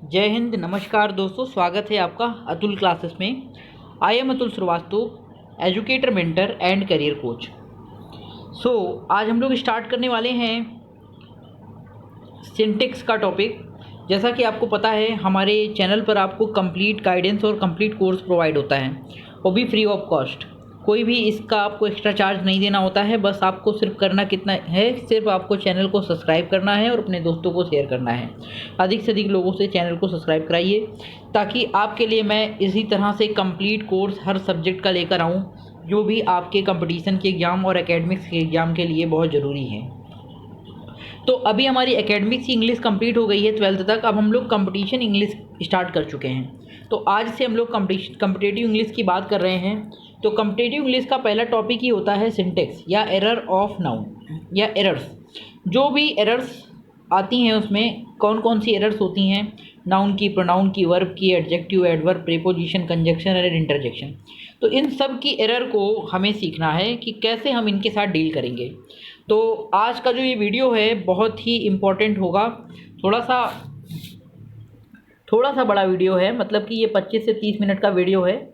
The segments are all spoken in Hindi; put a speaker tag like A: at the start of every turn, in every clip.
A: जय हिंद। नमस्कार दोस्तों, स्वागत है आपका अतुल क्लासेस में। I am Atul Srivastava, educator, mentor and career coach. आज हम लोग स्टार्ट करने वाले हैं सिंटेक्स का टॉपिक। जैसा कि आपको पता है, हमारे चैनल पर आपको कंप्लीट गाइडेंस और कंप्लीट कोर्स प्रोवाइड होता है, वो भी फ्री ऑफ कॉस्ट। कोई भी इसका आपको एक्स्ट्रा चार्ज नहीं देना होता है। बस आपको सिर्फ करना कितना है, सिर्फ आपको चैनल को सब्सक्राइब करना है और अपने दोस्तों को शेयर करना है। अधिक से अधिक लोगों से चैनल को सब्सक्राइब कराइए, ताकि आपके लिए मैं इसी तरह से कंप्लीट कोर्स हर सब्जेक्ट का लेकर आऊँ, जो भी आपके कंपटीशन के एग्ज़ाम और एकेडमिक्स के एग्ज़ाम के लिए बहुत ज़रूरी है। तो अभी हमारी एकेडमिक्स की इंग्लिश कंप्लीट हो गई है 12th तक। अब हम लोग कंपटीशन इंग्लिश स्टार्ट कर चुके हैं। तो आज से हम लोग कम्पिटिटिव इंग्लिश की बात कर रहे हैं। तो कम्पिटिटिव इंग्लिश का पहला टॉपिक ही होता है सिंटेक्स या एरर ऑफ नाउन या एरर्स। जो भी एरर्स आती हैं उसमें कौन कौन सी एरर्स होती हैं, नाउन की, प्रोनाउन की, वर्ब की, एडजेक्टिव, एडवर्ब, प्रीपोजिशन, कंजक्शन और इंटरजेक्शन। तो इन सब की एरर को हमें सीखना है कि कैसे हम इनके साथ डील करेंगे। तो आज का जो ये वीडियो है बहुत ही इम्पोर्टेंट होगा। थोड़ा सा बड़ा वीडियो है, मतलब कि ये 25 से 30 मिनट का वीडियो है।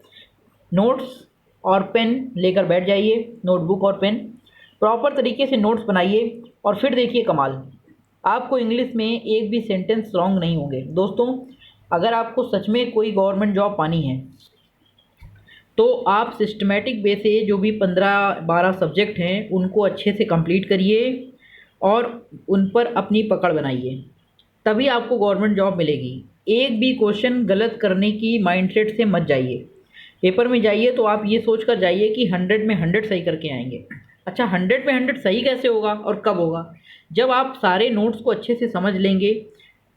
A: नोट्स और पेन लेकर बैठ जाइए, नोटबुक और पेन, प्रॉपर तरीके से नोट्स बनाइए और फिर देखिए कमाल। आपको इंग्लिश में एक भी सेंटेंस रॉन्ग नहीं होंगे। दोस्तों, अगर आपको सच में कोई गवर्नमेंट जॉब पानी है तो आप सिस्टमेटिक वे से जो भी 15-12 सब्जेक्ट हैं उनको अच्छे से कंप्लीट करिए और उन पर अपनी पकड़ बनाइए, तभी आपको गवर्नमेंट जॉब मिलेगी। एक भी क्वेश्चन गलत करने की माइंडसेट से मत जाइए। पेपर में जाइए तो आप ये सोच कर जाइए कि 100 में 100 सही करके आएंगे। अच्छा, 100 में 100 सही कैसे होगा और कब होगा? जब आप सारे नोट्स को अच्छे से समझ लेंगे,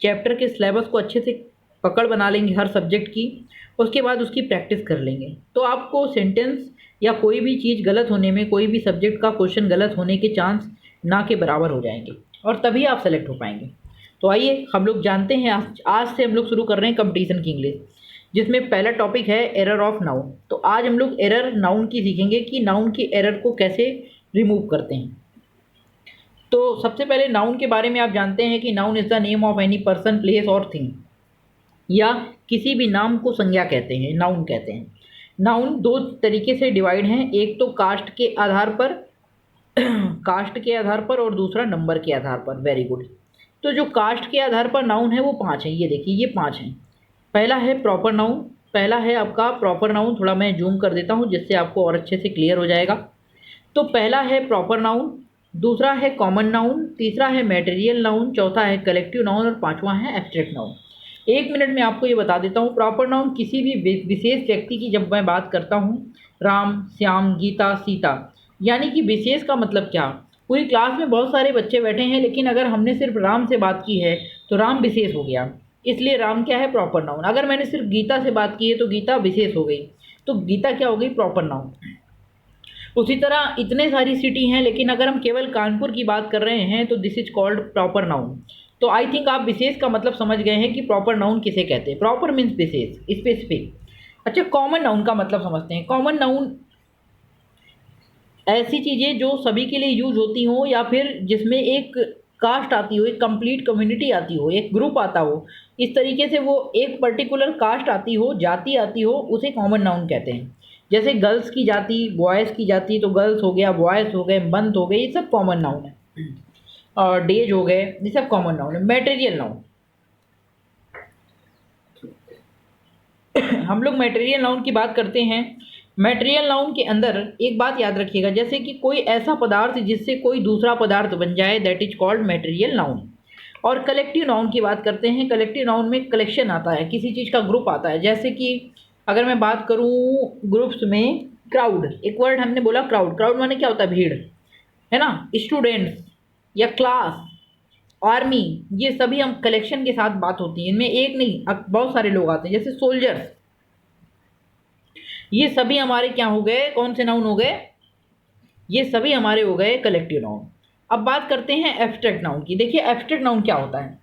A: चैप्टर के सिलेबस को अच्छे से पकड़ बना लेंगे हर सब्जेक्ट की, उसके बाद उसकी प्रैक्टिस कर लेंगे, तो आपको सेंटेंस या कोई भी चीज़ गलत होने में, कोई भी सब्जेक्ट का क्वेश्चन गलत होने के चांस ना के बराबर हो जाएंगे और तभी आप सेलेक्ट हो पाएंगे। तो आइए हम लोग जानते हैं, आज से हम लोग शुरू कर रहे हैं कंपटीशन की इंग्लिश, जिसमें पहला टॉपिक है एरर ऑफ नाउन। तो आज हम लोग एरर नाउन की सीखेंगे कि नाउन की एरर को कैसे रिमूव करते हैं। तो सबसे पहले नाउन के बारे में आप जानते हैं कि noun is the name of any person, place और थिंग, या किसी भी नाम को संज्ञा कहते हैं, नाउन कहते हैं। नाउन दो तरीके से डिवाइड हैं, एक तो कास्ट के आधार पर कास्ट के आधार पर और दूसरा नंबर के आधार पर। Very good. तो जो कास्ट के आधार पर नाउन है वो 5 हैं। ये देखिए, ये 5 हैं। पहला है प्रॉपर नाउन, पहला है आपका प्रॉपर नाउन। थोड़ा मैं जूम कर देता हूँ जिससे आपको और अच्छे से क्लियर हो जाएगा। तो पहला है प्रॉपर नाउन, दूसरा है कॉमन नाउन, तीसरा है मटेरियल नाउन, चौथा है कलेक्टिव नाउन और पांचवा है एब्स्ट्रैक्ट नाउन। 1 मिनट में आपको ये बता देता हूँ। प्रॉपर नाउन किसी भी विशेष व्यक्ति की जब मैं बात करता हूँ, राम, श्याम, गीता, सीता, यानी कि विशेष का मतलब क्या? पूरी क्लास में बहुत सारे बच्चे बैठे हैं, लेकिन अगर हमने सिर्फ राम से बात की है तो राम विशेष हो गया, इसलिए राम क्या है? Proper noun. अगर मैंने सिर्फ गीता से बात की है तो गीता विशेष हो गई, तो गीता क्या हो गई? Proper noun. उसी तरह इतने सारी सिटी हैं, लेकिन अगर हम केवल कानपुर की बात कर रहे हैं तो this is called proper noun. तो आई थिंक आप विशेष का मतलब समझ गए हैं कि प्रॉपर नाउन किसे कहते हैं। प्रॉपर मीन्स विशेष, स्पेसिफिक। अच्छा, कॉमन नाउन का मतलब समझते हैं। कॉमन नाउन ऐसी चीज़ें जो सभी के लिए यूज होती हो, या फिर जिसमें एक कास्ट आती हो, एक कंप्लीट कम्युनिटी आती हो, एक ग्रुप आता हो, इस तरीके से वो एक पर्टिकुलर कास्ट आती हो, जाति आती हो, उसे कॉमन नाउन कहते हैं। जैसे गर्ल्स की जाति, बॉयज़ की जाति, तो गर्ल्स हो गया, बॉयज़ हो गए, मंथ हो गए, ये सब कॉमन नाउन है। और डेज हो गए, ये सब कॉमन नाउन है। मटेरियल नाउन हम लोग मटेरियल नाउन की बात करते हैं। मटेरियल नाउन के अंदर एक बात याद रखिएगा, जैसे कि कोई ऐसा पदार्थ जिससे कोई दूसरा पदार्थ बन जाए, that is called material noun. और कलेक्टिव नाउन की बात करते हैं। कलेक्टिव नाउन में कलेक्शन आता है, किसी चीज़ का ग्रुप आता है। जैसे कि अगर मैं बात करूँ ग्रुप्स में, क्राउड, एक वर्ड हमने बोला क्राउड। क्राउड माने क्या होता है? भीड़, है ना? स्टूडेंट्स या क्लास, आर्मी, ये सभी हम कलेक्शन के साथ बात होती है। इनमें एक नहीं, अब बहुत सारे लोग आते हैं। जैसे सोल्जर्स, ये सभी हमारे क्या हो गए? कौन से नाउन हो गए? ये सभी हमारे हो गए कलेक्टिव नाउन। अब बात करते हैं एब्स्ट्रैक्ट नाउन की। देखिए एब्स्ट्रैक्ट नाउन क्या होता है।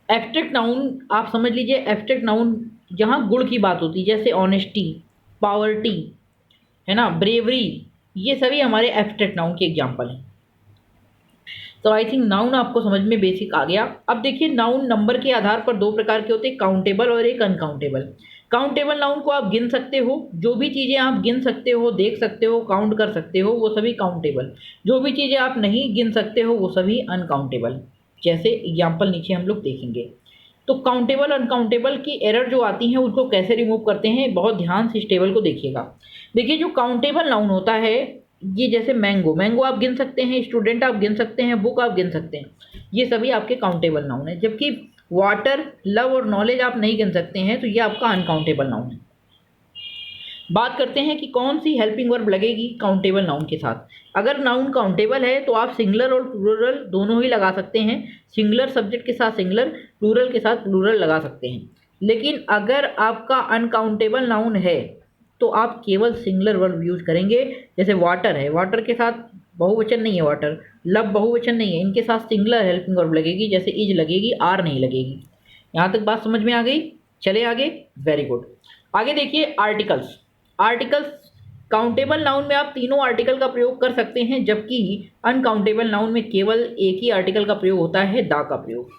A: एब्स्ट्रैक्ट नाउन आप समझ लीजिए, एब्स्ट्रैक्ट नाउन जहाँ गुण की बात होती है, जैसे ऑनेस्टी, पावर्टी, है ना, ब्रेवरी, ये सभी हमारे एब्स्ट्रैक्ट नाउन के एग्जाम्पल हैं। तो आई थिंक नाउन आपको समझ में बेसिक आ गया। अब देखिए नाउन नंबर के आधार पर दो प्रकार के होते हैं, काउंटेबल और एक अनकाउंटेबल। काउंटेबल नाउन को आप गिन सकते हो, जो भी चीज़ें आप गिन सकते हो, देख सकते हो, काउंट कर सकते हो, वो सभी काउंटेबल। जो भी चीज़ें आप नहीं गिन सकते हो वो सभी अनकाउंटेबल। जैसे एग्जाम्पल नीचे हम लोग देखेंगे। तो काउंटेबल अनकाउंटेबल की एरर जो आती हैं उसको कैसे रिमूव करते हैं, बहुत ध्यान से इस टेबल को देखिएगा। देखिए जो काउंटेबल नाउन होता है, ये जैसे मैंगो, मैंगो आप गिन सकते हैं, स्टूडेंट आप गिन सकते हैं, बुक आप गिन सकते हैं, ये सभी आपके काउंटेबल नाउन है। जबकि वाटर, लव और नॉलेज आप नहीं गिन सकते हैं, तो ये आपका अनकाउंटेबल नाउन है। बात करते हैं कि कौन सी हेल्पिंग वर्ब लगेगी काउंटेबल नाउन के साथ। अगर नाउन काउंटेबल है तो आप सिंगुलर और प्लूरल दोनों ही लगा सकते हैं। सिंगुलर सब्जेक्ट के साथ सिंगुलर, प्लूरल के साथ प्लूरल लगा सकते हैं। लेकिन अगर आपका अनकाउंटेबल नाउन है तो आप केवल सिंगुलर वर्ब यूज करेंगे। जैसे वाटर है, वाटर के साथ बहुवचन नहीं है वाटर, लव बहुवचन नहीं है, इनके साथ सिंगुलर हेल्पिंग वर्ब लगेगी, जैसे इज लगेगी, आर नहीं लगेगी। यहाँ तक बात समझ में आ गई? चले आगे, वेरी गुड। आगे देखिए आर्टिकल्स। आर्टिकल्स काउंटेबल नाउन में आप तीनों आर्टिकल का प्रयोग कर सकते हैं, जबकि अनकाउंटेबल नाउन में केवल एक ही आर्टिकल का प्रयोग होता है, द का प्रयोग।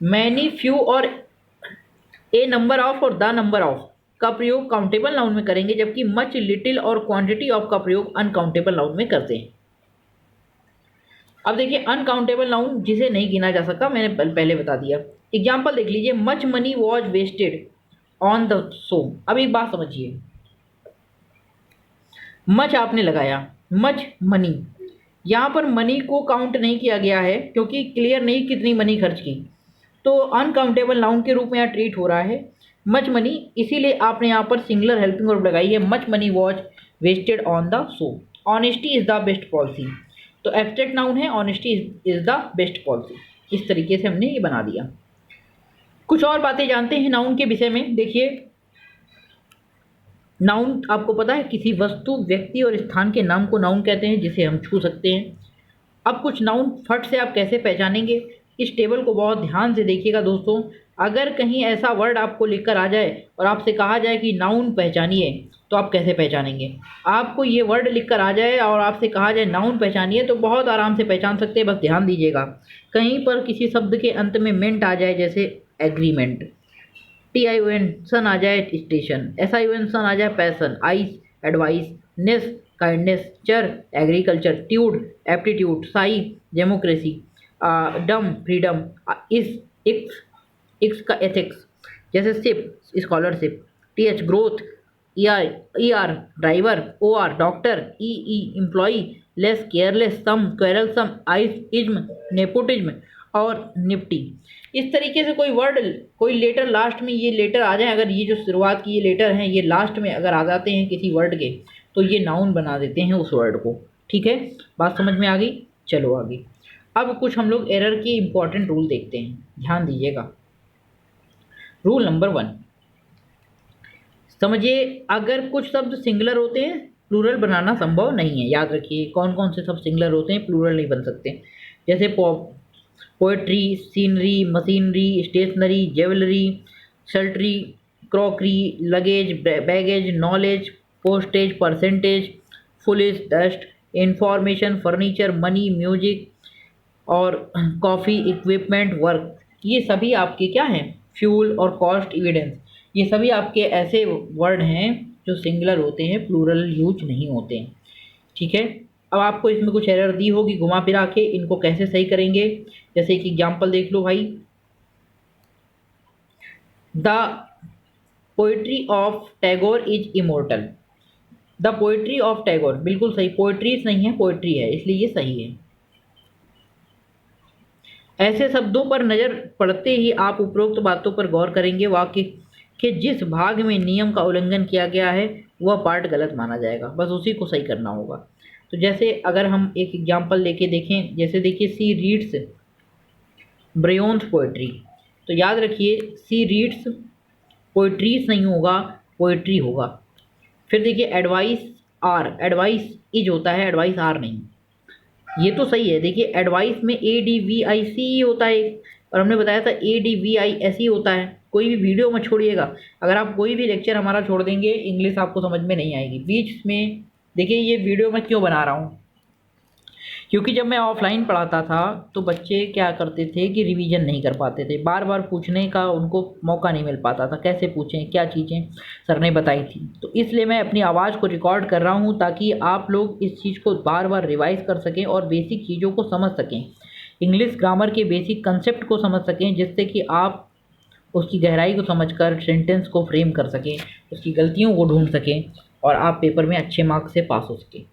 A: मैनी, फ्यू और ए नंबर ऑफ और द नंबर ऑफ का प्रयोग काउंटेबल नाउन में करेंगे, जबकि मच, लिटिल और क्वांटिटी ऑफ का प्रयोग अनकाउंटेबल नाउन में करते हैं। अब देखिए अनकाउंटेबल नाउन जिसे नहीं गिना जा सका, मैंने पहले बता दिया। एग्जाम्पल देख लीजिए, much money was wasted on the show. अब एक बात समझिए, मच आपने लगाया, मच मनी, यहाँ पर मनी को काउंट नहीं किया गया है क्योंकि क्लियर नहीं कितनी मनी खर्च की, तो अनकाउंटेबल नाउन के रूप में यहाँ ट्रीट हो रहा है मच मनी, इसीलिए आपने यहाँ पर सिंगुलर हेल्पिंग वर्ब लगाई है, much money was wasted on the show. Honesty is the best policy, तो एब्स्ट्रैक्ट नाउन है, honesty is the best policy. इस तरीके से हमने ये बना दिया। कुछ और बातें जानते हैं नाउन के विषय में। देखिए नाउन आपको पता है किसी वस्तु, व्यक्ति और स्थान के नाम को नाउन कहते हैं, जिसे हम छू सकते हैं। अब कुछ नाउन फट से आप कैसे पहचानेंगे, इस टेबल को बहुत ध्यान से देखिएगा दोस्तों। अगर कहीं ऐसा वर्ड आपको लिखकर आ जाए और आपसे कहा जाए कि नाउन पहचानिए, तो आप कैसे पहचानेंगे? आपको ये वर्ड लिखकर आ जाए और आपसे कहा जाए नाउन पहचानिए, तो बहुत आराम से पहचान सकते हैं, बस ध्यान दीजिएगा। कहीं पर किसी शब्द के अंत में मेंट आ जाए, जैसे एग्रीमेंट, TION सन आ जाए स्टेशन, SION सन आ जाए passion, ice advice, ness kindness, ture agriculture, tude aptitude, cy democracy, dom freedom, इस इक्स इक्स का एथिक्स, जैसे ship scholarship, TH growth, ER driver, OR doctor, EE employee, less careless, some quarrelsome, ice ism nepotism और निफ्टी। इस तरीके से कोई वर्ड, कोई लेटर लास्ट में ये लेटर आ जाए, अगर ये जो शुरुआत की ये लेटर हैं ये लास्ट में अगर आ जाते हैं किसी वर्ड के, तो ये नाउन बना देते हैं उस वर्ड को। ठीक है, बात समझ में आ गई? चलो आगे। अब कुछ हम लोग एरर के इंपॉर्टेंट रूल देखते हैं, ध्यान दीजिएगा। रूल नंबर 1 समझिए, अगर कुछ शब्द सिंगुलर होते हैं प्लूरल बनाना संभव नहीं है। याद रखिए कौन कौन से शब्द सिंगुलर होते हैं, प्लूरल नहीं बन सकते। जैसे poetry, scenery, machinery, stationery, jewellery, poultry, crockery, luggage, baggage, knowledge, postage, percentage, foolish, dust, information, furniture, money, music और कॉफ़ी, इक्विपमेंट, वर्क, ये सभी आपके क्या हैं? फ्यूल और कॉस्ट, एविडेंस, ये सभी आपके ऐसे वर्ड हैं जो सिंगुलर होते हैं, प्लूरल यूज नहीं होते हैं। ठीक है, अब आपको इसमें कुछ एरर दी होगी घुमा फिरा के, इनको कैसे सही करेंगे? जैसे कि एग्जाम्पल देख लो भाई, the poetry of Tagore is immortal. The poetry of Tagore बिल्कुल सही, पोइट्रीज नहीं है, पोइट्री है, इसलिए ये सही है। ऐसे शब्दों पर नज़र पड़ते ही आप उपरोक्त बातों पर गौर करेंगे। वाक्य के जिस भाग में नियम का उल्लंघन किया गया है वह पार्ट गलत माना जाएगा, बस उसी को सही करना होगा। तो जैसे अगर हम एक एग्जाम्पल लेके देखें, जैसे देखिए सी रीड्स ब्रेयोन्स पोइट्री, तो याद रखिए सी रीड्स पोइट्रीज नहीं होगा, पोइट्री होगा। फिर देखिए एडवाइस आर, एडवाइस इज होता है, एडवाइस आर नहीं। ये तो सही है। देखिए एडवाइस में ADVIC होता है, और हमने बताया था ADVIS होता है। कोई भी वीडियो मत छोड़िएगा, अगर आप कोई भी लेक्चर हमारा छोड़ देंगे इंग्लिश आपको समझ में नहीं आएगी। बीच में देखिए ये वीडियो मैं क्यों बना रहा हूँ, क्योंकि जब मैं ऑफलाइन पढ़ाता था तो बच्चे क्या करते थे कि रिवीजन नहीं कर पाते थे, बार बार पूछने का उनको मौका नहीं मिल पाता था, कैसे पूछें, क्या चीज़ें सर ने बताई थी। तो इसलिए मैं अपनी आवाज़ को रिकॉर्ड कर रहा हूँ ताकि आप लोग इस चीज़ को बार बार रिवाइज कर सकें और बेसिक चीज़ों को समझ सकें, इंग्लिश ग्रामर के बेसिक कंसेप्ट को समझ सकें, जिससे कि आप उसकी गहराई को समझकर सेंटेंस को फ्रेम कर सकें, उसकी गलतियों को ढूंढ सकें और आप पेपर में अच्छे मार्क्स से पास हो सकें।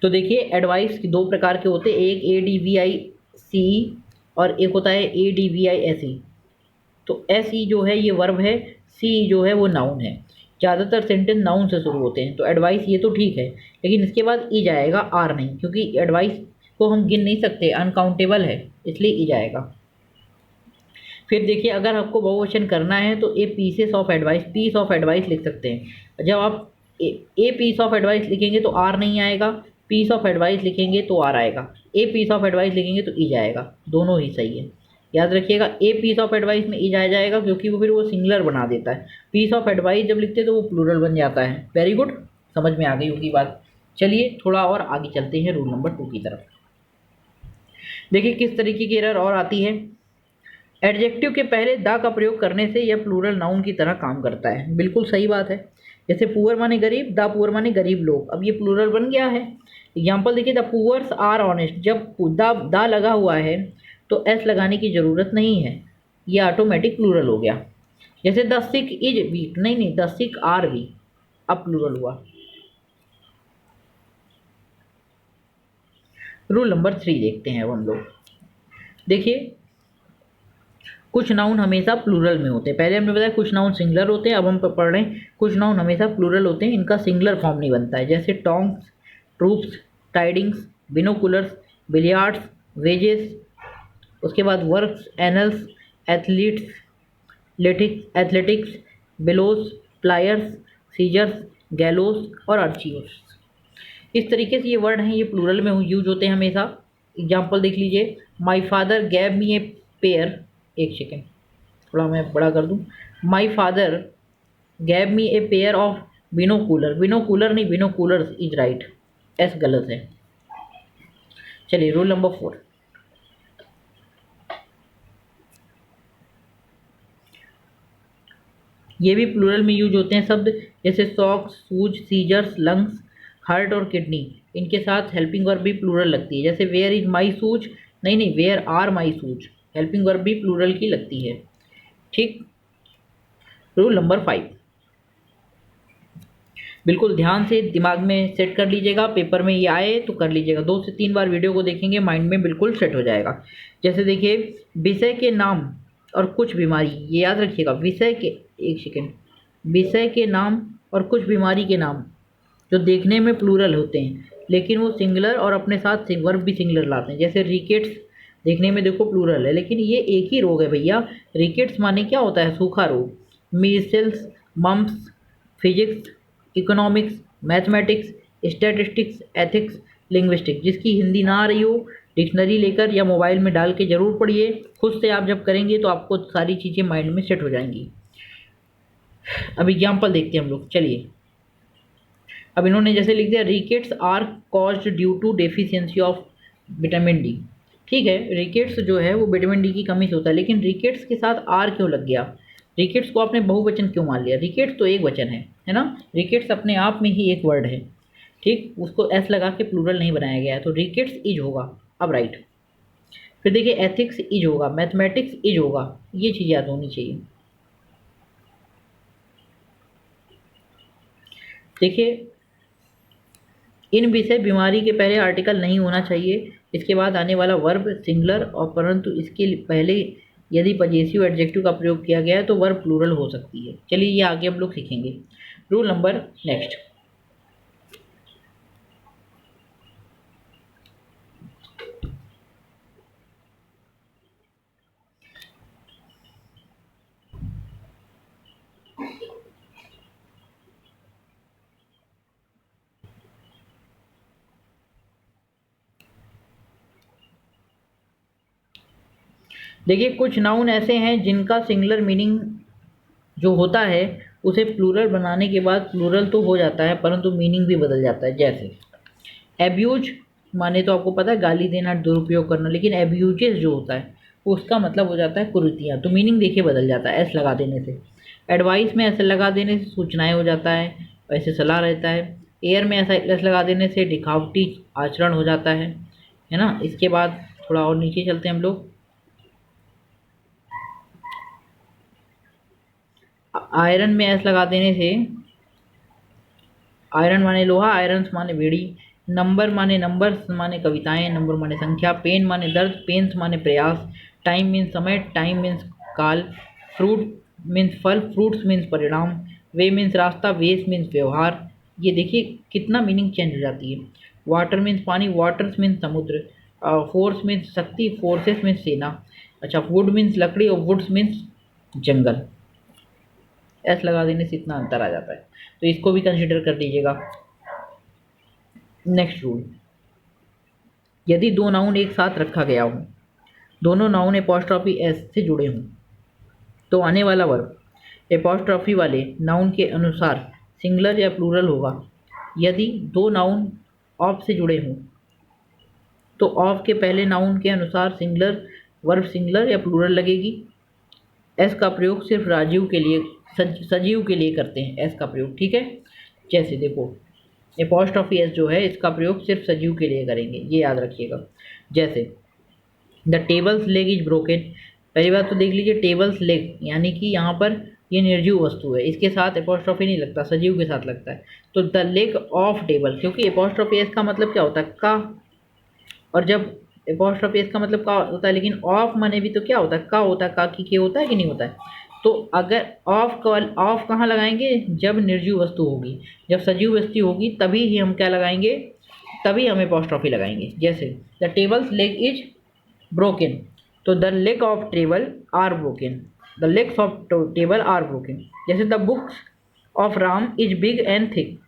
A: तो देखिए एडवाइस दो प्रकार के होते हैं, एक ADVICE और एक होता है ADVISE। तो SE जो है ये वर्ब है, CE जो है वो नाउन है। ज़्यादातर सेंटेंस नाउन से शुरू होते हैं, तो एडवाइस ये तो ठीक है, लेकिन इसके बाद ई जाएगा, आर नहीं, क्योंकि एडवाइस को हम गिन नहीं सकते, अनकाउंटेबल है, इसलिए ई जाएगा। फिर देखिए अगर आपको बहुवचन करना है तो a pieces of advice, piece of advice लिख सकते हैं। जब आप ए पीस ऑफ एडवाइस लिखेंगे तो आर नहीं आएगा, पीस ऑफ एडवाइस लिखेंगे तो आर आएगा, ए पीस ऑफ एडवाइस लिखेंगे तो ई जाएगा, दोनों ही सही है। याद रखिएगा ए पीस ऑफ एडवाइस में ई जाएगा क्योंकि वो फिर वो सिंगुलर बना देता है। पीस ऑफ एडवाइस जब लिखते हैं तो वो प्लूरल बन जाता है। वेरी गुड, समझ में आ गई होगी बात। चलिए थोड़ा और आगे चलते हैं रूल नंबर 2 की तरफ। देखिए किस तरीके की एरर और आती है। एडजेक्टिव के पहले द का प्रयोग करने से यह प्लूरल नाउन की तरह काम करता है। बिल्कुल सही बात है। जैसे पुअर माने गरीब, द पुअर माने गरीब लोग, अब ये प्लूरल बन गया है। एग्जाम्पल देखिए, द पुअर्स आर ऑनेस्ट, जब द लगा हुआ है तो एस लगाने की ज़रूरत नहीं है, ये ऑटोमेटिक प्लूरल हो गया। जैसे द सिक इज वीक, नहीं द सिक आर वीक, अब प्लूरल हुआ। रूल नंबर 3 देखते हैं अब हम लोग। देखिए कुछ नाउन हमेशा प्लूरल में होते हैं। पहले हमने बताया कुछ नाउन सिंगुलर होते हैं, अब हम पढ़ रहे हैं कुछ नाउन हमेशा प्लूरल होते हैं, इनका सिंगुलर फॉर्म नहीं बनता है। जैसे tongs, troops, tidings, binoculars, billiards, wages, उसके बाद works, annals, athletes, athletics, bellows, pliers, scissors, gallows और अर्चियोस। इस तरीके से ये वर्ड हैं, ये प्लूरल में यूज होते हैं हमेशा। एग्जाम्पल देख लीजिए, my father gave me a pair, एक सेकेंड थोड़ा मैं बड़ा कर दूं, my father gave me a pair of binocular, binocular नहीं बिनोकुलर्स इज राइट, एस गलत है। चलिए रूल नंबर 4। ये भी प्लूरल में यूज होते हैं शब्द, जैसे socks, shoes, scissors, lungs, heart और किडनी, इनके साथ हेल्पिंग वर्ब भी प्लूरल लगती है। जैसे वेयर इज माई शूज, नहीं where are my shoes, helping verb भी प्लूरल की लगती है। ठीक। रूल नंबर 5, बिल्कुल ध्यान से दिमाग में सेट कर लीजिएगा, पेपर में ये आए तो कर लीजिएगा, 2 से 3 बार वीडियो को देखेंगे, माइंड में बिल्कुल सेट हो जाएगा। जैसे देखिए, विषय के नाम और कुछ बीमारी, ये याद रखिएगा, विषय के, एक सेकेंड, विषय के नाम और कुछ बीमारी के नाम जो देखने में प्लूरल होते हैं लेकिन वो सिंगुलर और अपने साथ वर्ब भी सिंगुलर लाते हैं। जैसे रिकेट्स, देखने में देखो प्लूरल है लेकिन ये एक ही रोग है भैया। रिकेट्स माने क्या होता है, सूखा रोग। Measles, mumps, physics, economics, mathematics, statistics, ethics, linguistics. जिसकी हिंदी ना आ रही हो, डिक्शनरी लेकर या मोबाइल में डाल के ज़रूर पढ़िए। खुद से आप जब करेंगे तो आपको सारी चीज़ें माइंड में सेट हो जाएंगी। अब एग्जाम्पल देखते हैं हम लोग। चलिए, अब इन्होंने जैसे लिख दिया, rickets are caused due to deficiency of vitamin D. ठीक है, रिकेट्स जो है वो विटामिन डी की कमी से होता है, लेकिन रिकेट्स के साथ आर क्यों लग गया? रिकेट्स को आपने बहुवचन क्यों मान लिया? रिकेट्स तो एक वचन है ना। रिकेट्स अपने आप में ही एक वर्ड है, ठीक, उसको एस लगा के प्लूरल नहीं बनाया गया है, तो रिकेट्स इज होगा। अब राइट। फिर देखिए, एथिक्स इज होगा, मैथमेटिक्स इज होगा, ये चीज़ याद होनी चाहिए। देखिए, इन विषय बीमारी के पहले आर्टिकल नहीं होना चाहिए, इसके बाद आने वाला वर्ब सिंगुलर, और परंतु इसके पहले यदि पजेसिव एडजेक्टिव का प्रयोग किया गया है तो वर्ब प्लूरल हो सकती है। चलिए ये आगे हम लोग सीखेंगे। Rule number next. देखिए, कुछ नाउन ऐसे हैं जिनका सिंगुलर मीनिंग जो होता है उसे प्लूरल बनाने के बाद प्लूरल तो हो जाता है परंतु मीनिंग भी बदल जाता है। जैसे एब्यूज माने तो आपको पता है गाली देना, दुरुपयोग करना, लेकिन एब्यूजेस जो होता है उसका मतलब हो जाता है कुरीतियाँ। तो मीनिंग देखिए बदल जाता है एस लगा देने से। एडवाइस में ऐसे लगा देने से सूचनाएं हो जाता है, वैसे सलाह रहता है। एयर में ऐसा एस लगा देने से दिखावटी आचरण हो जाता है ना। इसके बाद थोड़ा और नीचे चलते हैं हम लोग। आयरन में एस लगा देने से, आयरन माने लोहा, आयरन्स माने बेड़ी, नंबर माने नंबर्स माने कविताएं, नंबर माने संख्या, पेन माने दर्द, पेन्स माने प्रयास, टाइम मीन्स समय, टाइम मीन्स काल, फ्रूट मीन्स फल, फ्रूट्स मीन्स परिणाम, वे मीन्स रास्ता, वेस मीन्स व्यवहार। ये देखिए कितना मीनिंग चेंज हो जाती है। वाटर मीन्स पानी, वाटर्स मीन्स समुद्र, फोर्स मीन्स शक्ति, फोर्सेस मीन्स सेना। अच्छा, वुड मीन्स लकड़ी और वुड्स मीन्स जंगल। एस लगा देने से इतना अंतर आ जाता है, तो इसको भी कंसिडर कर लीजिएगा। नेक्स्ट रूल, यदि दो नाउन एक साथ रखा गया हो, दोनों नाउन एपॉस्ट्रॉफी एस से जुड़े हों, तो आने वाला वर्ब एपॉस्ट्रॉफी वाले नाउन के अनुसार सिंगुलर या प्लूरल होगा। यदि दो नाउन ऑफ से जुड़े हों, तो ऑफ के पहले नाउन के अनुसार सिंगुलर वर्ब सिंगुलर या प्लूरल लगेगी। एस का प्रयोग सिर्फ राजीव के लिए, सजीव के लिए करते हैं एस का प्रयोग, ठीक है। जैसे देखो एपॉस्ट्रॉफी एस जो है इसका प्रयोग सिर्फ सजीव के लिए करेंगे, ये याद रखिएगा। जैसे the table's leg is broken, पहली बात तो देख लीजिए टेबल्स लेग यानी कि यहाँ पर ये निर्जीव वस्तु है, इसके साथ एपॉस्ट्रॉफी नहीं लगता, सजीव के साथ लगता है। तो द लेग ऑफ टेबल, क्योंकि एपॉस्ट्रॉफी एस का मतलब क्या होता है का, और जब एपॉस्ट्रॉफी एस का मतलब का होता है, लेकिन ऑफ माने भी तो क्या होता है का होता है, का की के होता है कि नहीं होता है। तो अगर ऑफ कहाँ लगाएंगे, जब निर्जीव वस्तु होगी, जब सजीव वस्तु होगी तभी ही हम क्या लगाएंगे, तभी हम एपॉस्ट्रॉफी लगाएंगे। जैसे the table's leg is broken, तो the leg of table are broken, the legs of table are broken. जैसे the books of Ram is big and thick,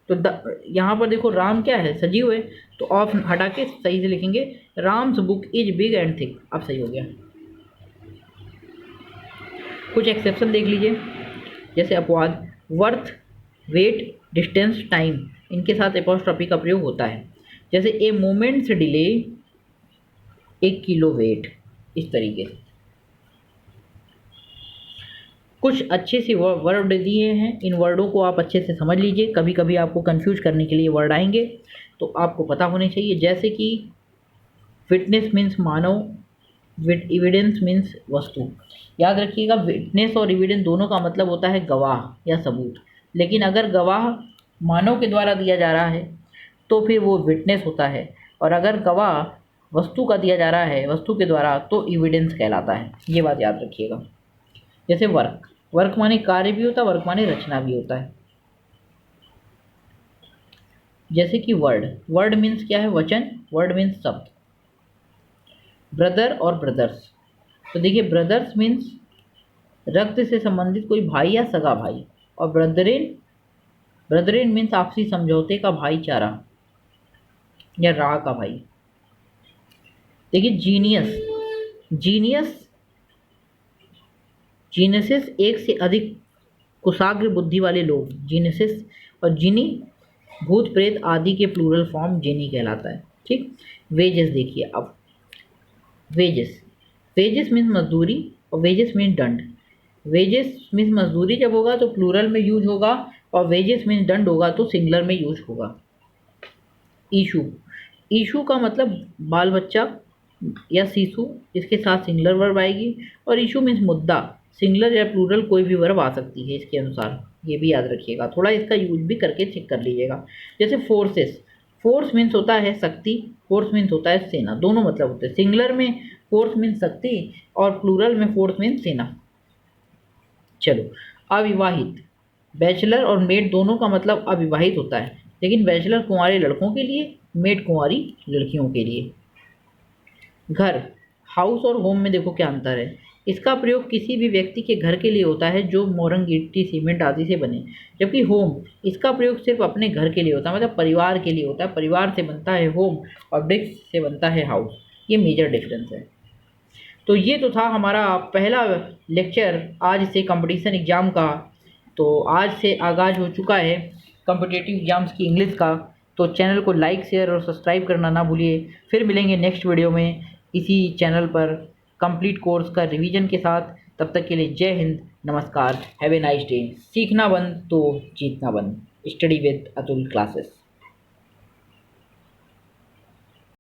A: तो यहाँ पर देखो राम क्या है, सजीव है, तो ऑफ हटा के सही से लिखेंगे Ram's book is big and thick, अब सही हो गया। कुछ एक्सेप्शन देख लीजिए, जैसे अपवाद वर्थ, वेट, डिस्टेंस, टाइम, इनके साथ एपॉस्ट्रॉफी का प्रयोग होता है। जैसे a moment's delay 1 kilo weight, इस तरीके से। कुछ अच्छे से वर्ड दिए हैं, इन वर्डों को आप अच्छे से समझ लीजिए, कभी कभी आपको कंफ्यूज करने के लिए वर्ड आएंगे तो आपको पता होने चाहिए। जैसे कि विटनेस मीन्स मानव, एविडेंस मीन्स वस्तु। याद रखिएगा विटनेस और एविडेंस दोनों का मतलब होता है गवाह या सबूत, लेकिन अगर गवाह मानव के द्वारा दिया जा रहा है तो फिर वो विटनेस होता है, और अगर गवाह वस्तु का दिया जा रहा है वस्तु के द्वारा तो एविडेंस कहलाता है। ये बात याद रखिएगा। जैसे वर्क, वर्क माने कार्य भी होता है, वर्क माने रचना भी होता है। जैसे कि वर्ड, वर्ड मीन्स क्या है, वचन, वर्ड मीन्स शब्द। ब्रदर और ब्रदर्स, तो देखिए ब्रदर्स मीन्स रक्त से संबंधित कोई भाई या सगा भाई, और ब्रदरिन, ब्रदरिन मीन्स आपसी समझौते का भाईचारा या राह का भाई। देखिए जीनियस, जीनियस, जीनसिस एक से अधिक कुशाग्र बुद्धि वाले लोग, जीनसिस, और जिनी भूत प्रेत आदि के प्लूरल फॉर्म जिनी कहलाता है, ठीक। वेजेस देखिए अब, वेजेस, वेजेस मीन्स मजदूरी और वेजेस मीन्स दंड। वेजेस मीन्स मजदूरी जब होगा तो प्लूरल में यूज होगा, और वेजेस मीन्स दंड होगा तो सिंगुलर में यूज होगा। इशू, इशू का मतलब बाल बच्चा या शिशु, इसके साथ सिंगुलर वर्ब आएगी, और इशू मीन्स मुद्दा, सिंगुलर या प्लूरल कोई भी वर्ब आ सकती है इसके अनुसार, ये भी याद रखिएगा, थोड़ा इसका यूज भी करके चेक कर लीजिएगा। जैसे फोर्सेस, फोर्स मीन्स होता है शक्ति, फोर्स मीन्स होता है सेना, दोनों मतलब होते हैं। सिंगुलर में फोर्स मीन्स शक्ति और प्लूरल में फोर्स मीन्स सेना। चलो अविवाहित, बैचलर और मेड दोनों का मतलब अविवाहित होता है, लेकिन बैचलर कुंवारे लड़कों के लिए, मेड कुंवारी लड़कियों के लिए। घर, हाउस और होम में देखो क्या अंतर है। इसका प्रयोग किसी भी व्यक्ति के घर के लिए होता है जो मोरंग, गिट्टी, सीमेंट आदि से बने, जबकि होम, इसका प्रयोग सिर्फ अपने घर के लिए होता है, मतलब परिवार के लिए होता है, परिवार से बनता है होम और ब्रिक्स से बनता है हाउस, ये मेजर डिफरेंस है। तो ये तो था हमारा पहला लेक्चर आज से कंपटीशन एग्ज़ाम का। तो आज से आगाज़ हो चुका है कॉम्पिटिटिव एग्ज़ाम्स की इंग्लिश का। तो चैनल को लाइक शेयर और सब्सक्राइब करना ना भूलिए। फिर मिलेंगे नेक्स्ट वीडियो में इसी चैनल पर कंप्लीट कोर्स का रिवीजन के साथ। तब तक के लिए जय हिंद, नमस्कार, हैव ए नाइस डे। सीखना बंद तो जीतना बंद। Study with Atul classes.